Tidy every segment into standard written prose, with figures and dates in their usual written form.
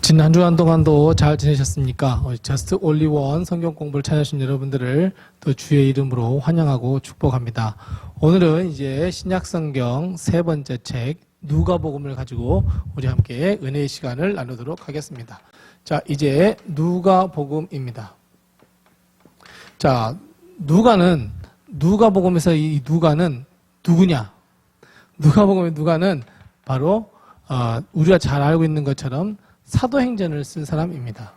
지난 주간 동안도 잘 지내셨습니까? 저스트 올리 원 성경 공부를 찾으신 여러분들을 또 주의 이름으로 환영하고 축복합니다. 오늘은 이제 신약 성경 세 번째 책 누가복음을 가지고 우리 함께 은혜의 시간을 나누도록 하겠습니다. 자, 이제 누가복음입니다. 자, 누가복음에서 이 누가는 누구냐? 누가복음의 누가는 바로 우리가 잘 알고 있는 것처럼 사도행전을 쓴 사람입니다.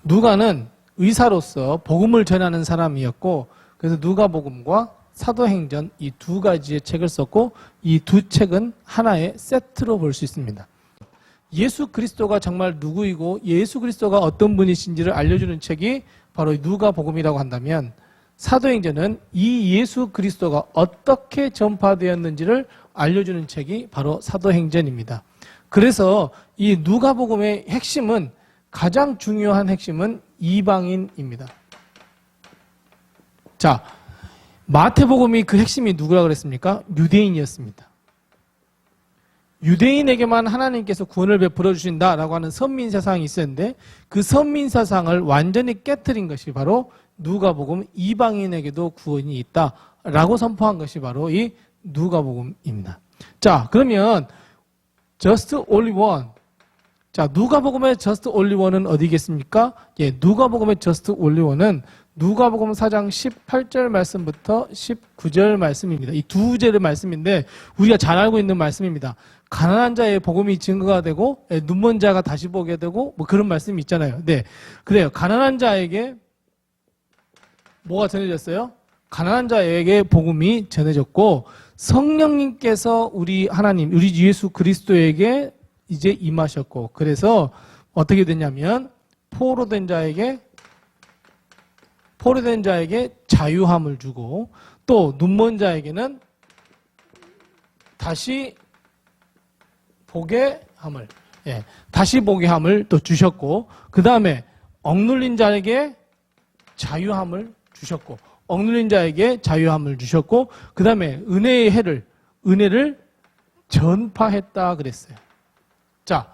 누가는 의사로서 복음을 전하는 사람이었고, 그래서 누가복음과 사도행전 이 두 가지의 책을 썼고, 이 두 책은 하나의 세트로 볼 수 있습니다. 예수 그리스도가 정말 누구이고 예수 그리스도가 어떤 분이신지를 알려주는 책이 바로 누가복음이라고 한다면, 사도행전은 이 예수 그리스도가 어떻게 전파되었는지를 알려주는 책이 바로 사도행전입니다. 그래서 이 누가복음의 핵심은, 가장 중요한 핵심은 이방인입니다. 자, 마태복음이 그 핵심이 누구라 그랬습니까? 유대인이었습니다. 유대인에게만 하나님께서 구원을 베풀어 주신다라고 하는 선민사상이 있었는데, 그 선민사상을 완전히 깨트린 것이 바로 누가복음, 이방인에게도 구원이 있다라고 선포한 것이 바로 이 누가복음입니다. 자, 그러면 Just Only One. 자, 누가복음의 Just Only One은 어디겠습니까? 예, 누가복음의 Just Only One은 누가복음 4장 18절 말씀부터 19절 말씀입니다. 이 두 절의 말씀인데 우리가 잘 알고 있는 말씀입니다. 가난한 자의 복음이 증거가 되고 눈먼 자가 다시 보게 되고 뭐 그런 말씀이 있잖아요. 네, 그래요. 가난한 자에게 뭐가 전해졌어요? 가난한 자에게 복음이 전해졌고, 성령님께서 우리 하나님, 우리 예수 그리스도에게 이제 임하셨고, 그래서 어떻게 됐냐면 포로된 자에게 자유함을 주고, 또 눈먼 자에게는 다시 보게 함을, 다시 보게 함을 또 주셨고, 그 다음에 억눌린 자에게 자유함을 주셨고, 억눌린 자에게 자유함을 주셨고, 그 다음에 은혜를 전파했다 그랬어요. 자,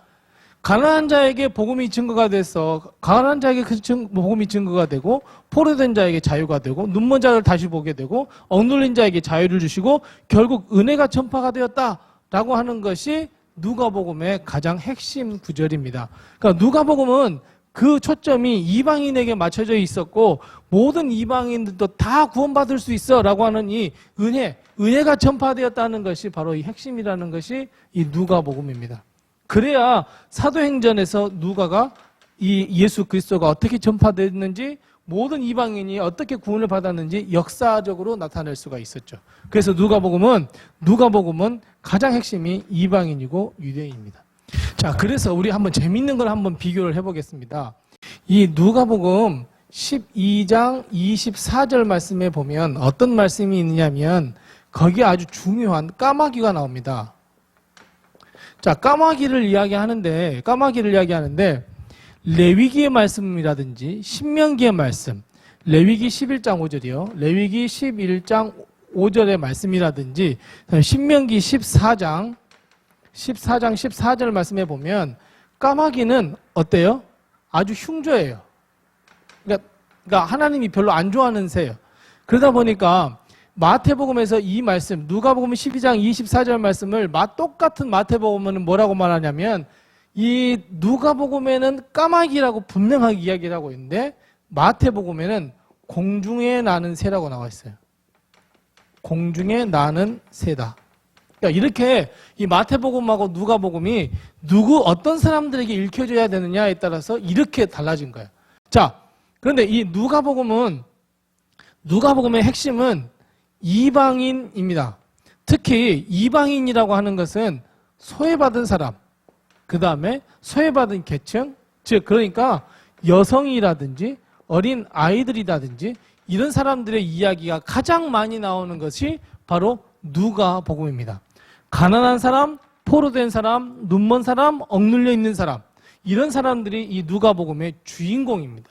가난한 자에게 복음이 증거가 돼서, 가난한 자에게 복음이 증거가 되고, 포로된 자에게 자유가 되고, 눈먼 자를 다시 보게 되고, 억눌린 자에게 자유를 주시고, 결국 은혜가 전파가 되었다라고 하는 것이 누가복음의 가장 핵심 구절입니다. 그러니까 누가복음은 그 초점이 이방인에게 맞춰져 있었고, 모든 이방인들도 다 구원받을 수 있어 라고 하는 이 은혜가 전파되었다는 것이 바로 이 핵심이라는 것이 이 누가복음입니다. 그래야 사도행전에서 누가가 이 예수 그리스도가 어떻게 전파됐는지, 모든 이방인이 어떻게 구원을 받았는지 역사적으로 나타낼 수가 있었죠. 그래서 누가복음은 가장 핵심이 이방인이고 유대인입니다. 자, 그래서 우리 한번 재밌는 걸 한번 비교를 해보겠습니다. 이 누가복음 12장 24절 말씀에 보면 어떤 말씀이 있느냐면, 거기에 아주 중요한 까마귀가 나옵니다. 자, 까마귀를 이야기하는데 레위기의 말씀이라든지 신명기의 말씀, 레위기 11장 5절이요. 레위기 11장 5절의 말씀이라든지 신명기 14장 14절 말씀에 보면 까마귀는 어때요? 아주 흉조예요. 그러니까 하나님이 별로 안 좋아하는 새예요. 그러다 보니까 마태복음에서 이 말씀, 누가복음 12장 24절 말씀을 똑같은 마태복음은 뭐라고 말하냐면, 이 누가복음에는 까마귀라고 분명하게 이야기를 하고 있는데, 마태복음에는 공중에 나는 새라고 나와 있어요. 공중에 나는 새다. 그러니까 이렇게 이 마태복음하고 누가복음이 어떤 사람들에게 읽혀져야 되느냐에 따라서 이렇게 달라진 거예요. 자, 그런데 이 누가복음의 핵심은 이방인입니다. 특히 이방인이라고 하는 것은 소외받은 사람, 그 다음에 소외받은 계층, 즉 그러니까 여성이라든지 어린 아이들이라든지 이런 사람들의 이야기가 가장 많이 나오는 것이 바로 누가복음입니다. 가난한 사람, 포로된 사람, 눈먼 사람, 억눌려 있는 사람, 이런 사람들이 이 누가복음의 주인공입니다.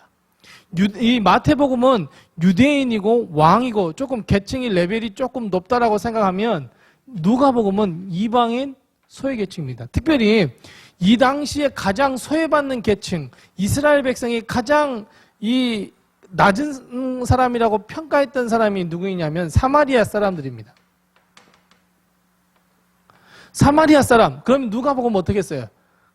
이 마태복음은 유대인이고 왕이고 조금 계층이 레벨이 조금 높다라고 생각하면, 누가복음은 이방인, 소외계층입니다. 특별히 이 당시에 가장 소외받는 계층, 이스라엘 백성이 가장 이 낮은 사람이라고 평가했던 사람이 누구이냐면 사마리아 사람들입니다. 사마리아 사람. 그럼 누가복음 어떻게 했어요?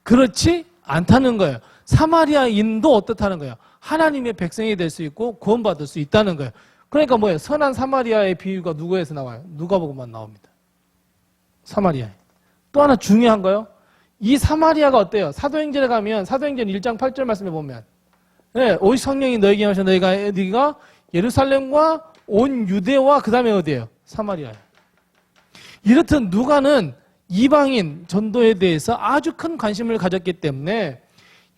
그렇지 않다는 거예요. 사마리아인도 어떻다는 거예요? 하나님의 백성이 될 수 있고 구원받을 수 있다는 거예요. 그러니까 뭐예요? 선한 사마리아의 비유가 누구에서 나와요? 누가복음만 나옵니다. 사마리아. 또 하나 중요한 거요. 이 사마리아가 어때요? 사도행전에 가면 사도행전 1장 8절 말씀에 보면 오직 성령이 너에게 임하셔 너희가 예루살렘과 온 유대와 그 다음에 어디예요? 사마리아예요. 이렇듯 누가는 이방인 전도에 대해서 아주 큰 관심을 가졌기 때문에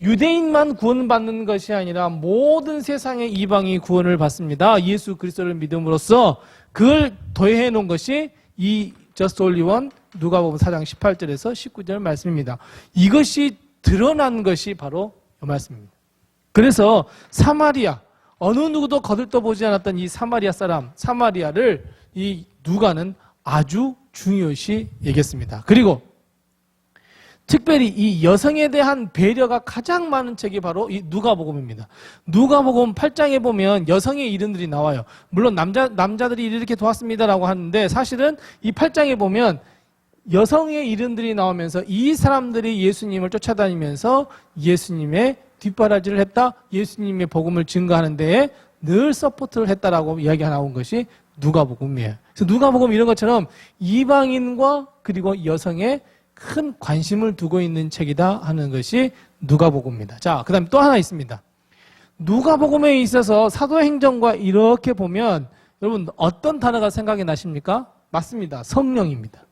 유대인만 구원받는 것이 아니라 모든 세상의 이방이 구원을 받습니다. 예수 그리스도를 믿음으로써 그걸 더해 놓은 것이 이 Just Only One 누가복음 4장 18절에서 19절 말씀입니다. 이것이 드러난 것이 바로 이 말씀입니다. 그래서 사마리아, 어느 누구도 거들떠보지 않았던 이 사마리아 사람, 사마리아를 이 누가는 아주 중요시 여겼습니다. 그리고 특별히 이 여성에 대한 배려가 가장 많은 책이 바로 이 누가복음입니다. 누가복음 8장에 보면 여성의 이름들이 나와요. 물론 남자들이 이렇게 도왔습니다라고 하는데 사실은 이 8장에 보면 여성의 이름들이 나오면서 이 사람들이 예수님을 쫓아다니면서 예수님의 뒷바라지를 했다. 예수님의 복음을 증거하는 데에 늘 서포트를 했다라고 이야기가 나온 것이 누가복음이에요. 그래서 누가복음 이런 것처럼 이방인과 그리고 여성의 큰 관심을 두고 있는 책이다 하는 것이 누가복음입니다. 자, 그 다음에 또 하나 있습니다. 누가복음에 있어서 사도행전과 이렇게 보면 여러분 어떤 단어가 생각이 나십니까? 맞습니다. 성령입니다.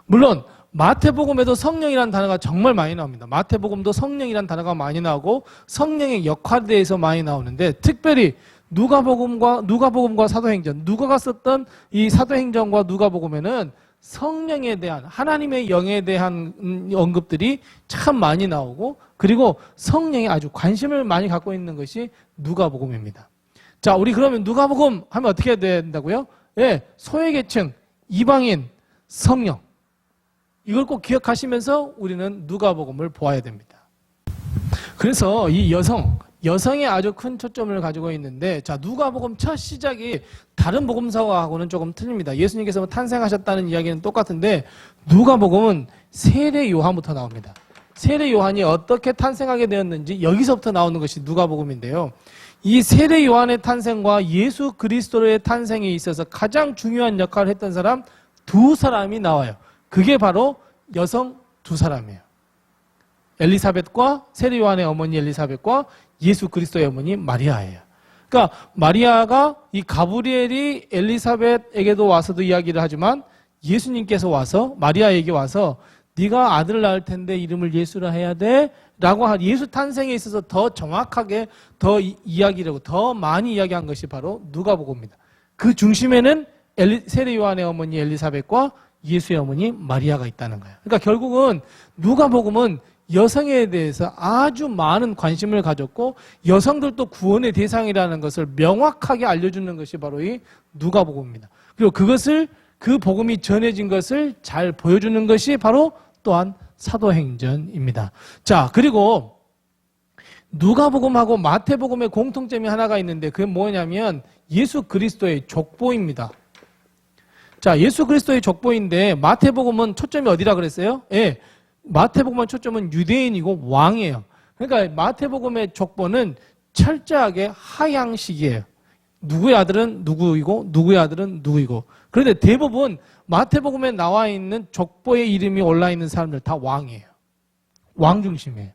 물론 마태복음에도 성령이라는 단어가 정말 많이 나옵니다. 마태복음도 성령이라는 단어가 많이 나오고 성령의 역할에 대해서 많이 나오는데 특별히 누가복음과 사도행전, 누가가 썼던 이 사도행전과 누가복음에는 성령에 대한 하나님의 영에 대한 언급들이 참 많이 나오고 그리고 성령에 아주 관심을 많이 갖고 있는 것이 누가복음입니다. 자, 우리 그러면 누가복음 하면 어떻게 해야 된다고요? 예, 소외계층, 이방인, 성령. 이걸 꼭 기억하시면서 우리는 누가복음을 보아야 됩니다. 그래서 이 여성에 아주 큰 초점을 가지고 있는데 자 누가복음 첫 시작이 다른 복음서하고는 조금 틀립니다. 예수님께서 탄생하셨다는 이야기는 똑같은데 누가복음은 세례 요한부터 나옵니다. 세례 요한이 어떻게 탄생하게 되었는지 여기서부터 나오는 것이 누가복음인데요. 이 세례 요한의 탄생과 예수 그리스도의 탄생에 있어서 가장 중요한 역할을 했던 사람 두 사람이 나와요. 그게 바로 여성 두 사람이에요. 엘리사벳과 세례 요한의 어머니 엘리사벳과 예수 그리스도의 어머니 마리아예요. 그러니까 마리아가 이 가브리엘이 엘리사벳에게도 와서도 이야기를 하지만 예수님께서 와서 마리아에게 와서 네가 아들을 낳을 텐데 이름을 예수라 해야 돼 라고 한 예수 탄생에 있어서 더 정확하게 더 이야기를 하고 더 많이 이야기한 것이 바로 누가복음입니다. 그 중심에는 세례 요한의 어머니 엘리사벳과 예수의 어머니 마리아가 있다는 거예요. 그러니까 결국은 누가복음은 여성에 대해서 아주 많은 관심을 가졌고 여성들도 구원의 대상이라는 것을 명확하게 알려주는 것이 바로 이 누가복음입니다. 그리고 그 복음이 전해진 것을 잘 보여주는 것이 바로 또한 사도행전입니다. 자, 그리고 누가복음하고 마태복음의 공통점이 하나가 있는데 그게 뭐냐면 예수 그리스도의 족보입니다. 자, 예수 그리스도의 족보인데 마태복음은 초점이 어디라 그랬어요? 예. 마태복음의 초점은 유대인이고 왕이에요. 그러니까 마태복음의 족보는 철저하게 하향식이에요. 누구의 아들은 누구이고 누구의 아들은 누구이고. 그런데 대부분 마태복음에 나와 있는 족보의 이름이 올라 있는 사람들 다 왕이에요. 왕 중심이에요.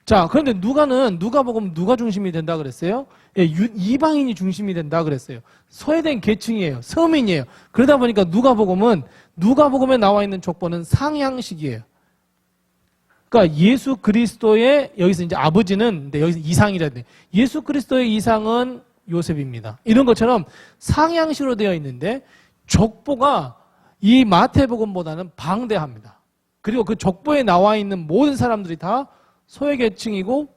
자, 그런데 누가복음 누가 중심이 된다 그랬어요? 예, 이방인이 중심이 된다 그랬어요. 소외된 계층이에요. 서민이에요. 그러다 보니까 누가복음에 나와 있는 족보는 상향식이에요. 그러니까 예수 그리스도의 여기서 이제 아버지는 근데 여기서 이상이라 돼. 예수 그리스도의 이상은 요셉입니다. 이런 것처럼 상향식으로 되어 있는데 족보가 이 마태복음보다는 방대합니다. 그리고 그 족보에 나와 있는 모든 사람들이 다 소외계층이고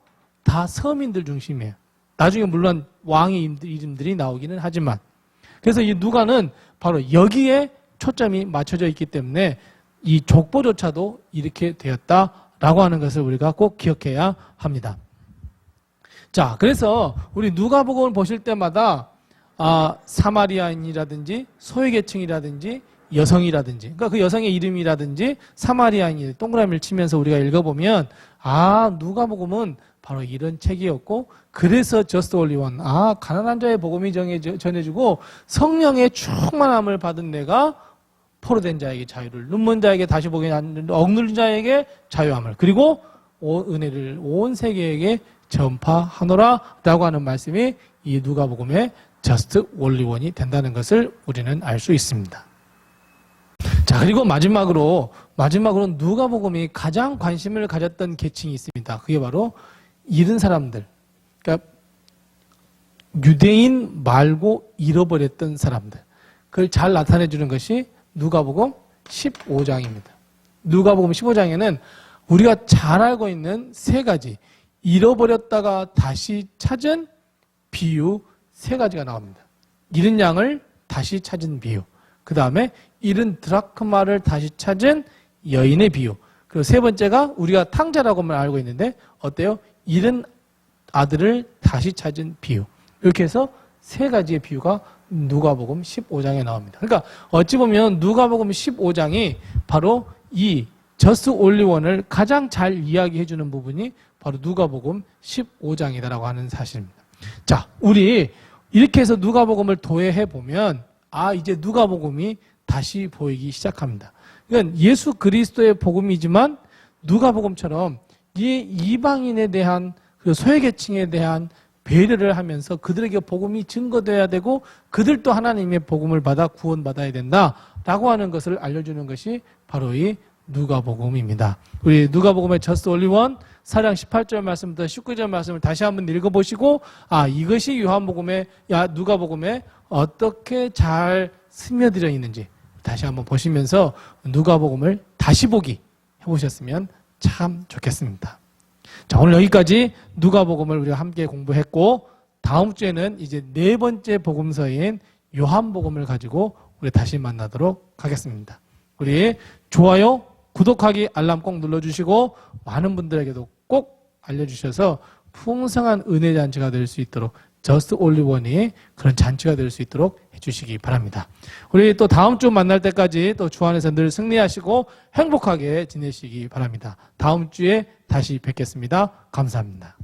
다 서민들 중심이에요. 나중에 물론 왕의 이름들이 나오기는 하지만 그래서 이 누가는 바로 여기에 초점이 맞춰져 있기 때문에 이 족보조차도 이렇게 되었다라고 하는 것을 우리가 꼭 기억해야 합니다. 자, 그래서 우리 누가복음을 보실 때마다 사마리아인이라든지 소외계층이라든지 여성이라든지, 그러니까 그 여성의 이름이라든지 사마리아인이 동그라미를 치면서 우리가 읽어보면 누가복음은 바로 이런 책이었고, 그래서 Just Only One, 가난한 자의 복음이 전해주고 성령의 충만함을 받은 내가 포로된 자에게 자유를, 눈먼 자에게 다시 보게 하는, 억눌린 자에게 자유함을, 그리고 은혜를 온 세계에게 전파하노라 라고 하는 말씀이 이 누가복음의 Just Only One이 된다는 것을 우리는 알 수 있습니다. 자, 그리고 마지막으로 누가복음이 가장 관심을 가졌던 계층이 있습니다. 그게 바로 잃은 사람들, 그러니까 유대인 말고 잃어버렸던 사람들, 그걸 잘 나타내 주는 것이 누가복음 15장입니다. 누가복음 15장에는 우리가 잘 알고 있는 세 가지, 잃어버렸다가 다시 찾은 비유 세 가지가 나옵니다. 잃은 양을 다시 찾은 비유, 그 다음에 잃은 드라크마를 다시 찾은 여인의 비유, 그리고 세 번째가 우리가 탕자라고만 알고 있는데 어때요? 잃은 아들을 다시 찾은 비유. 이렇게 해서 세 가지의 비유가 누가복음 15장에 나옵니다. 그러니까 어찌 보면 누가복음 15장이 바로 이 저스트 올리원을 가장 잘 이야기해 주는 부분이 바로 누가복음 15장이다라고 하는 사실입니다. 자, 우리 이렇게 해서 누가복음을 도회해 보면 이제 누가복음이 다시 보이기 시작합니다. 그러니까 예수 그리스도의 복음이지만 누가복음처럼 이 이방인에 대한, 그리고 소외계층에 대한 배려를 하면서 그들에게 복음이 증거되어야 되고 그들도 하나님의 복음을 받아 구원받아야 된다라고 하는 것을 알려주는 것이 바로 이 누가복음입니다. 우리 누가복음의 Just Only One 4장 18절 말씀부터 19절 말씀을 다시 한번 읽어보시고 이것이 누가복음에 어떻게 잘 스며들어 있는지 다시 한번 보시면서 누가복음을 다시 보기 해보셨으면 참 좋겠습니다. 자, 오늘 여기까지 누가복음을 우리가 함께 공부했고, 다음 주에는 이제 네 번째 복음서인 요한복음을 가지고 우리 다시 만나도록 하겠습니다. 우리 좋아요, 구독하기, 알람 꼭 눌러주시고 많은 분들에게도 꼭 알려주셔서 풍성한 은혜 잔치가 될 수 있도록, 저스트 올리원이 그런 잔치가 될 수 있도록 해주시기 바랍니다. 우리 또 다음 주 만날 때까지 또 주 안에서 늘 승리하시고 행복하게 지내시기 바랍니다. 다음 주에 다시 뵙겠습니다. 감사합니다.